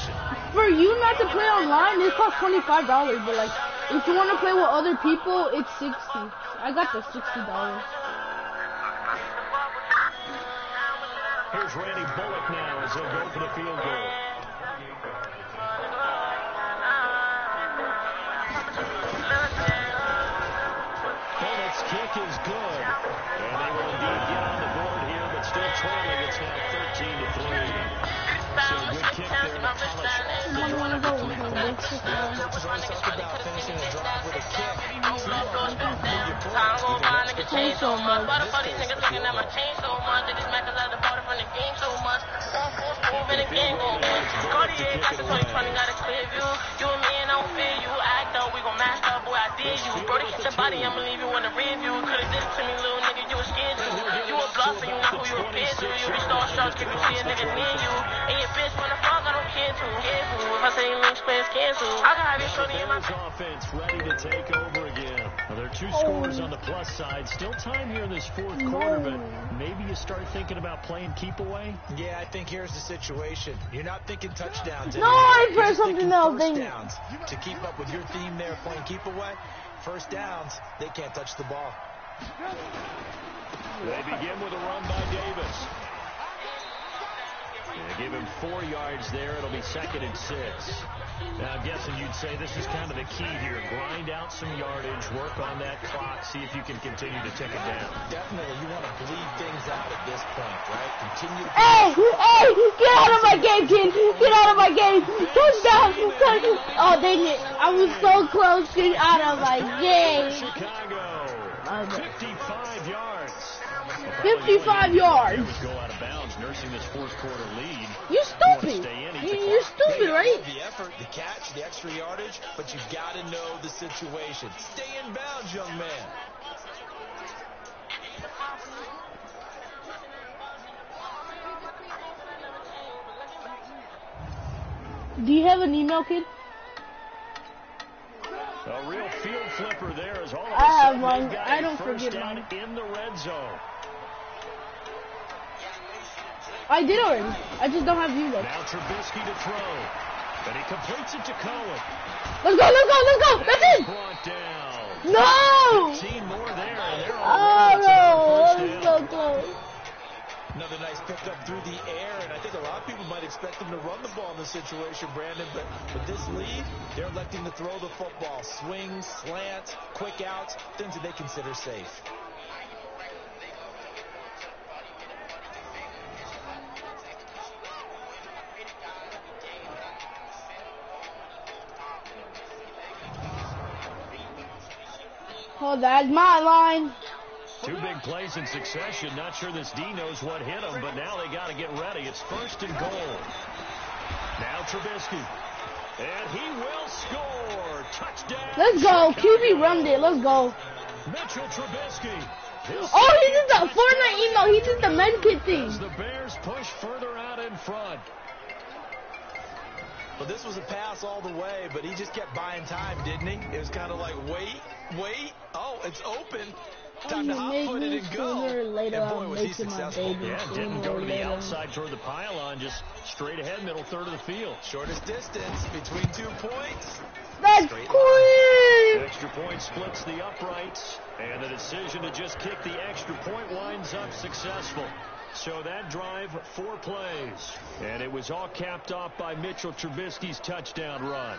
for you not to play online, it costs $25. But like, if you want to play with other people, it's $60. I got the $60. Here's Randy Bullock now as he'll go for the field goal. Bullock's kick kick is good. And they will indeed get on the board here, but still trailing. It's now 13-3. So good kick there to polish off the drive to 3 points. Coach always talked about finishing a drive with a kick. Change so much. Body, I'ma leave you in the review. Could've did it to me, little nigga, you a scared to. You a bluff and you know who you a bitch to. You be starstruck if you see a nigga near you. And your bitch wanna fuck, I don't care to. If I say links, plans cancel. I got this shorty in my offense ready to take over again. Well, there are 2 scores on the plus side. Still time here in this 4th quarter, but maybe you start thinking about playing keep away. Yeah, I think here's the situation. You're not thinking touchdowns No, I pressed something else. First downs. To keep up with your theme there, playing keep away. First downs, they can't touch the ball. They begin with a run by Davis. They give him 4 yards there. It'll be 2nd and 6. Now, I'm guessing you'd say this is kind of the key here. Grind out some yardage, work on that clock, see if you can continue to tick it down. Definitely. You want to bleed things out at this point, right? Continue to... Hey, get out of my game, kid. Get out of my game. Touchdown. Oh, dang it. I was so close to get out of my game. Chicago, 55 yards. 55 yards. Go out of bounds, nursing this 4th quarter lead. You stupid. You're stupid, right? The effort, the catch, the extra yardage, but you got to know the situation. Stay in bounds, young man. Do you have an email, kid? A real field flipper there as all of a I have sudden one. they've got I don't a first forget down mine. in the red zone. I did already. I just don't have you though. Now Trubisky to throw. And he completes it to Cohen. Let's go, let's go, let's go. That's it. Brought down. No. 15 more there. And they're Oh, all no. I'm so close. Another nice pickup through the air, and I think a lot of people might expect them to run the ball in this situation, Brandon, but with this lead, they're electing to throw the football. Swings, slants, quick outs, things that they consider safe. Oh, that's my line. 2 big plays in succession. Not sure this D knows what hit him, but now they got to get ready. It's 1st and goal. Now Trubisky. And he will score. Touchdown. Let's go. QB run it. Let's go. Mitchell Trubisky. Oh, he did the Fortnite email. He did the med kit thing. As the Bears push further out in front. Well, this was a pass all the way, but he just kept buying time, didn't he? It was kind of like, wait. Oh, it's open. Time to hot foot it and go. Later, and boy, was he successful. Yeah, didn't go to the outside toward the pylon, just straight ahead, middle third of the field. Shortest distance between 2 points. That's quick. Extra point splits the uprights, and the decision to just kick the extra point winds up successful. So that drive, 4 plays. And it was all capped off by Mitchell Trubisky's touchdown run.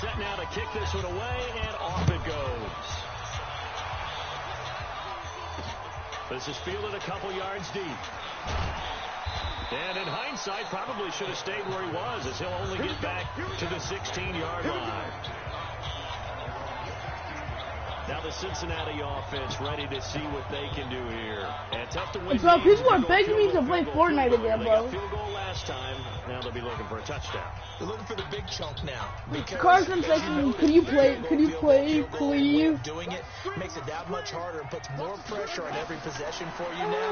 Set now to kick this one away, and off it goes. This is fielded a couple yards deep. And in hindsight, probably should have stayed where he was, as he'll only get back to the 16-yard line. Now the Cincinnati offense ready to see what they can do here. And tough to win. Bro, people are begging me to play Fortnite again, bro. They got field goal last time. Now they'll be looking for a touchdown. They're looking for the big chunk now. Carson said, "Can you play, please?" Doing it makes it that much harder and puts more pressure on every possession for you now.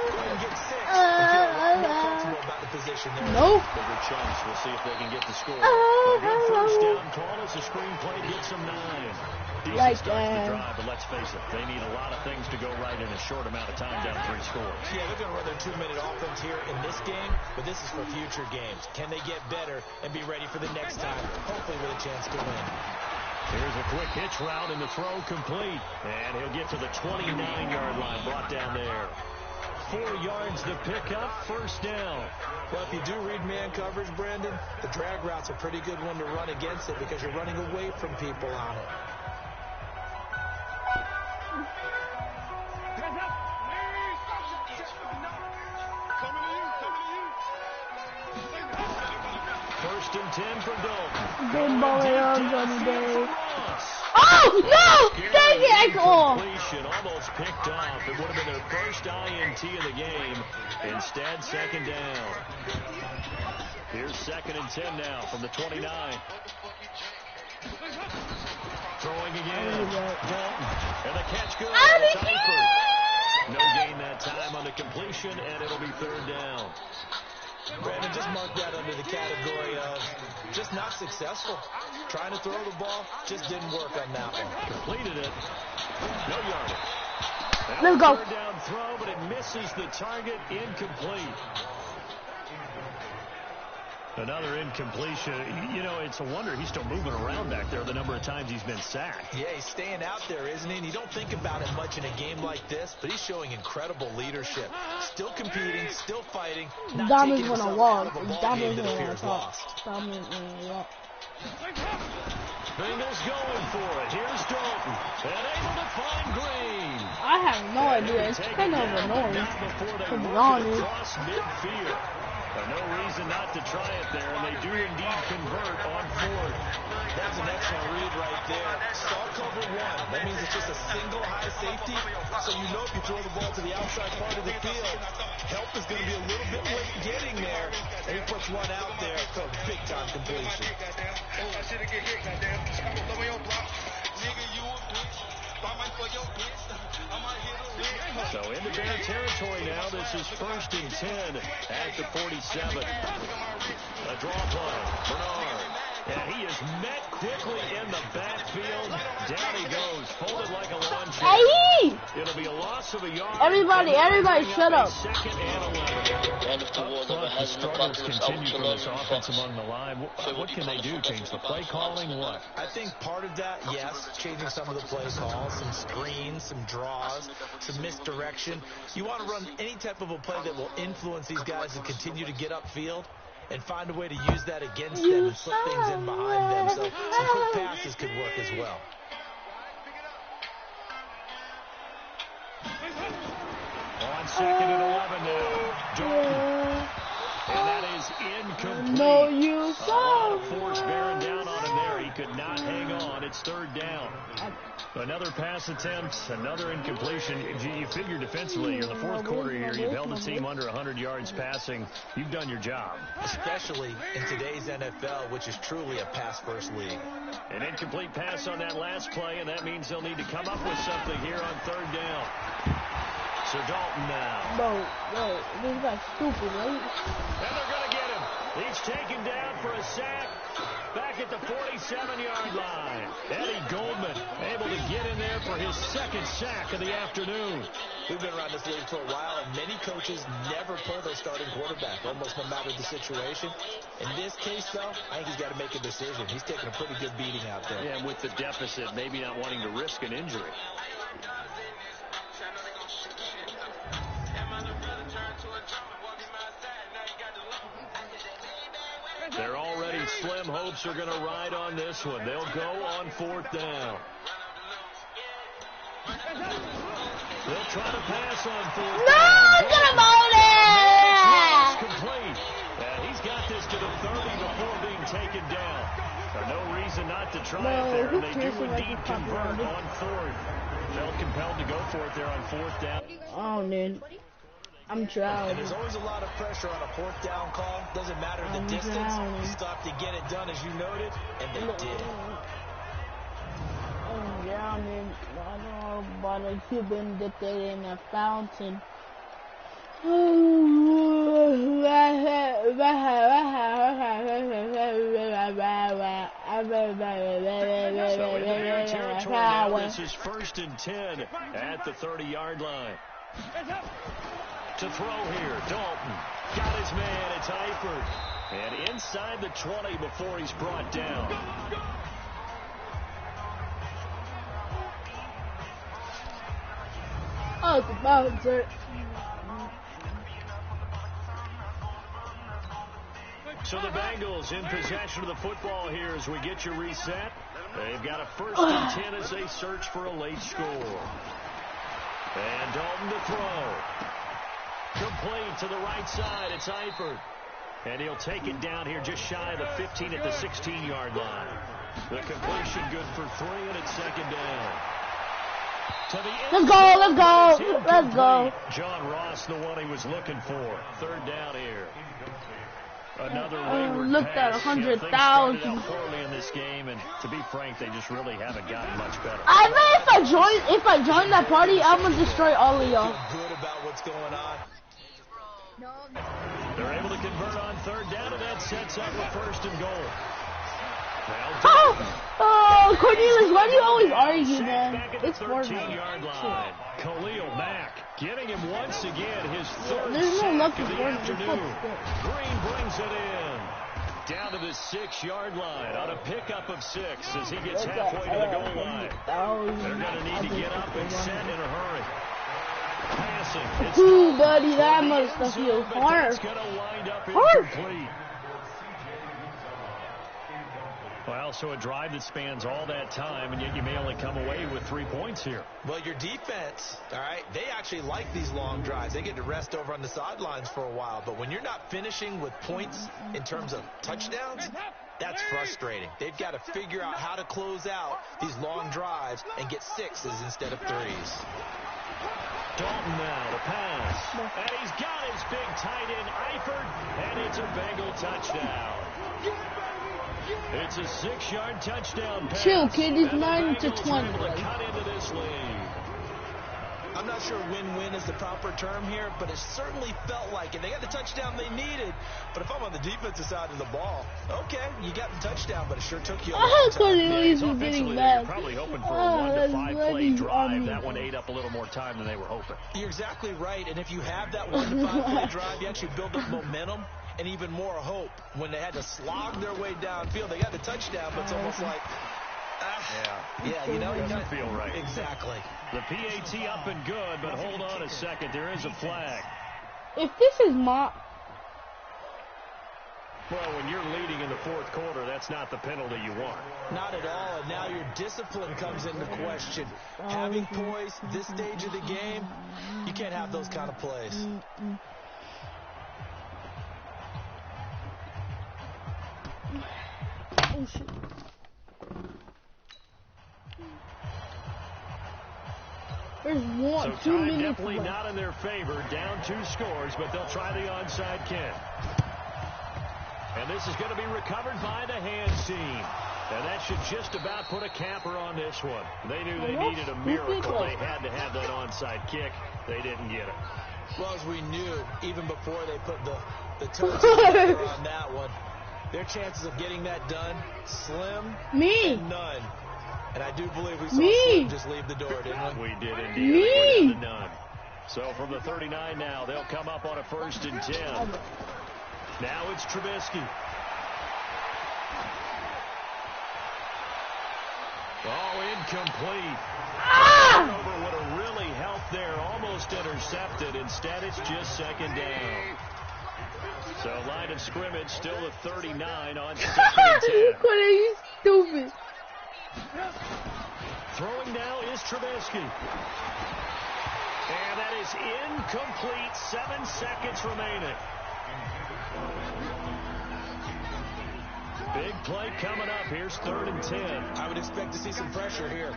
Go ahead and get 6 and feel a lot more comfortable about the position there. Nope. Bigger chunks. We'll see if they can get the score. A good first down call as the screenplay gets them 9. Decent Like start to the drive, but let's face it, they need a lot of things to go right in a short amount of time, down 3 scores. Yeah, they're going to run their 2-minute offense here in this game, but this is for future games. Can they get better and be ready for the next time, hopefully with a chance to win? Here's a quick hitch route, and the throw complete. And he'll get to the 29-yard line, brought down there. 4 yards to pick up first down. Well, if you do read man coverage, Brandon, the drag route's a pretty good one to run against it because you're running away from people on it. First and 10 for Dalton. Good ball on Sunday. Oh, no! Dang it! Completion almost picked off. It would have been their first INT of the game. Instead, second down. Here's second and 10 now from the 29. Throwing again. Dalton. And the catch good. No gain that time on the completion, and it'll be third down. Brandon, just mark that under the category of just not successful. Trying to throw the ball, just didn't work on that one. Completed it. No yardage. Let's go. Third down throw, but it misses the target. Incomplete. Another incompletion. You know, it's a wonder he's still moving around back there the number of times he's been sacked. Yeah, he's staying out there, isn't he? And you don't think about it much in a game like this, but he's showing incredible leadership. Still competing, still fighting, not taking himself out of a ball game that appears lost. Bengals going for it. Here's Dalton. And able to find Green. I have no idea. It's kind of annoying. To be honest. Across midfield. No reason not to try it there, and they do indeed convert on fourth. That's an excellent read right there. Start cover one. That means it's just a single high safety, so you know if you throw the ball to the outside part of the field, help is going to be a little bit late getting there, and he puts one out there for a big-time completion. So into Bear territory now. This is first and 10 at the 47. A draw play. Bernard. And he is met quickly in the backfield. Down he goes. Folded like a lawn chair. Hey! It'll be a loss of a yard. Everybody, shut up. Second and 11. Up front, the struggles continue for this offense among the line. What can they do? Change the play calling? What? I think part of that, yes, changing some of the play calls, some screens, some draws, some misdirection. You want to run any type of a play that will influence these guys to continue to get upfield and find a way to use that against them and put things in behind them. So some quick passes could work as well. On second and 11 now. Dalton. And that is incomplete. No, you saw. A lot of force bearing down on him there. He could not hang on. It's third down. Another pass attempt, another incompletion. You figure defensively in the fourth quarter here, you've held the team under 100 yards passing. You've done your job. Especially in today's NFL, which is truly a pass-first league. An incomplete pass on that last play, and that means they'll need to come up with something here on third down. So Dalton now. No, this guy's stupid, right? And they're going to get him. He's taken down for a sack back at the 47-yard line. Eddie Goldman able to get in there for his second sack of the afternoon. We've been around this league for a while, and many coaches never pull their starting quarterback, almost no matter the situation. In this case, though, I think he's got to make a decision. He's taking a pretty good beating out there. Yeah, and with the deficit, maybe not wanting to risk an injury. They're already slim hopes are going to ride on this one. They'll go on fourth down. They'll try to pass on fourth down. No, get him on it! Complete. And he's got this to the 30 before being taken down. No reason not to try it there. And they do indeed convert on fourth. Felt compelled to go for it there on fourth down. Oh, dude. I'm drowning. And there's always a lot of pressure on a fourth down call. Doesn't matter the distance. You stop to get it done, as you noted, and they did. I'm drowning. I know about a Cuban dipped it in a fountain. This is first and 10 at the 30-yard line. To throw here, Dalton got his man. It's Eifert, and inside the 20 before he's brought down. Oh, the bouncer. So the Bengals in possession of the football here as we get you reset. They've got a 1st and 10 as they search for a late score. And Dalton to throw. Complete to the right side. It's Eifert. And he'll take it down here just shy of the 15 at the 16-yard line. The completion good for 3, and it's 2nd down. Let's go, let's go, let's go. John Ross, the one he was looking for. 3rd down here. Another wayward looked at pass. 100,000. Poorly in this game, and to be frank, they just really haven't gotten much better. I bet if I join that party, I'm gonna destroy all of y'all. Good about what's going on. They're able to convert on 3rd down, and that sets up a 1st and goal. Oh, Cornelius, why do you always argue, man? It's 13-yard line. Khalil Mack getting him once again his 3rd There's no luck sack of the for afternoon. Green brings it in. Down to the 6-yard line on a pickup of 6 as he gets halfway to the goal line. They're going to need to get up and set in a hurry. Passing. Ooh, buddy, that must feel hard. It's going to wind up incomplete. Well, so a drive that spans all that time, and yet you may only come away with 3 points here. Well, your defense, all right, they actually like these long drives. They get to rest over on the sidelines for a while. But when you're not finishing with points in terms of touchdowns, that's frustrating. They've got to figure out how to close out these long drives and get 6s instead of 3s. Dalton now to pass. And he's got his big tight end, Eifert, and it's a Bengal touchdown. It's a 6-yard touchdown pass. Chill, kid. It's 9 to 20. Cut into this lead. I'm not sure win-win is the proper term here, but it certainly felt like it. They got the touchdown they needed, but if I'm on the defensive side of the ball, okay, you got the touchdown, but it sure took you a long time. Cornelius was getting mad. You're probably hoping for a 1 to 5 play drive. That one ate up a little more time than they were hoping. You're exactly right, and if you have that 1 to 5 play drive, you actually build up momentum and even more hope. When they had to slog their way downfield, they got the touchdown, but it's almost like, yeah, you know, it doesn't feel right. Exactly. The PAT up and good, but hold on a second. There is a flag. If this is my... Well, when you're leading in the 4th quarter, that's not the penalty you want. Not at all, and now your discipline comes into question. Having poise this stage of the game, you can't have those kind of plays. Oh, shit. There's so 2 minutes definitely left. not in their favor. Down 2 scores, but they'll try the onside kick. And this is going to be recovered by the hands team. And that should just about put a capper on this one. They knew they needed a miracle. They had to have that onside kick. They didn't get it. Well, as we knew, even before they put the toes together on that one, their chances of getting that done, slim and none. And I do believe we saw Slim just leave the door, didn't we? We did indeed. None. So from the 39 now, they'll come up on a 1st and 10. Now it's Trubisky. Oh, incomplete. Turnover would have really helped there. Almost intercepted. Instead, it's just 2nd down. So line of scrimmage still at 39 on 2nd and 10. What are you stupid? Throwing now is Trubisky. And that is incomplete. 7 seconds remaining. Big play coming up. Here's 3rd and 10. I would expect to see some pressure here.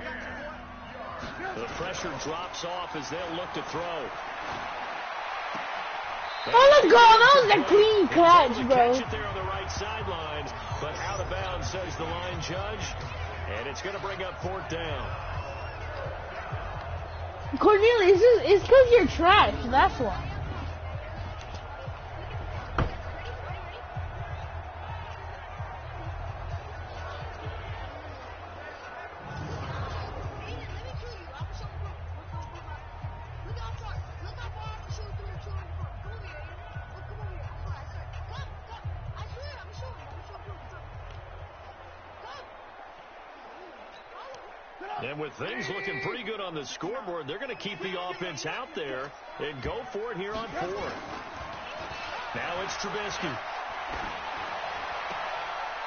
The pressure drops off as they'll look to throw. Oh, let's go. That was a clean catch, bro. Catch it there on the right sideline, but out of bounds, says the line judge. And it's going to bring up 4th down. Cornelius, it's because you're trash. That's why. And with things looking pretty good on the scoreboard, they're going to keep the offense out there and go for it here on 4th. Now it's Trubisky.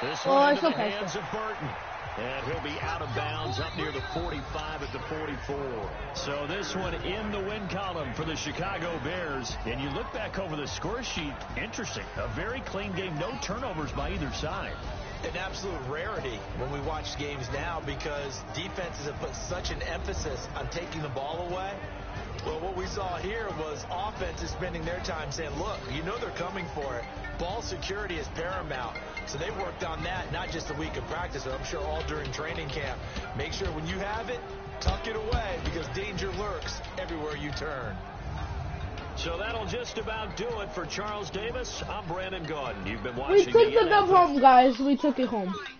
This Oh, one it's into the okay. hands of Burton. And he'll be out of bounds up near the 45 at the 44. So this one in the win column for the Chicago Bears. And you look back over the score sheet, interesting. A very clean game, no turnovers by either side. An absolute rarity when we watch games now because defenses have put such an emphasis on taking the ball away. Well, what we saw here was offenses spending their time saying, look, you know they're coming for it. Ball security is paramount. So they worked on that not just a week of practice, but I'm sure all during training camp. Make sure when you have it, tuck it away because danger lurks everywhere you turn. So that'll just about do it for Charles Davis. I'm Brandon Gaudin. You've been We watching took the dub home, guys. We took it home.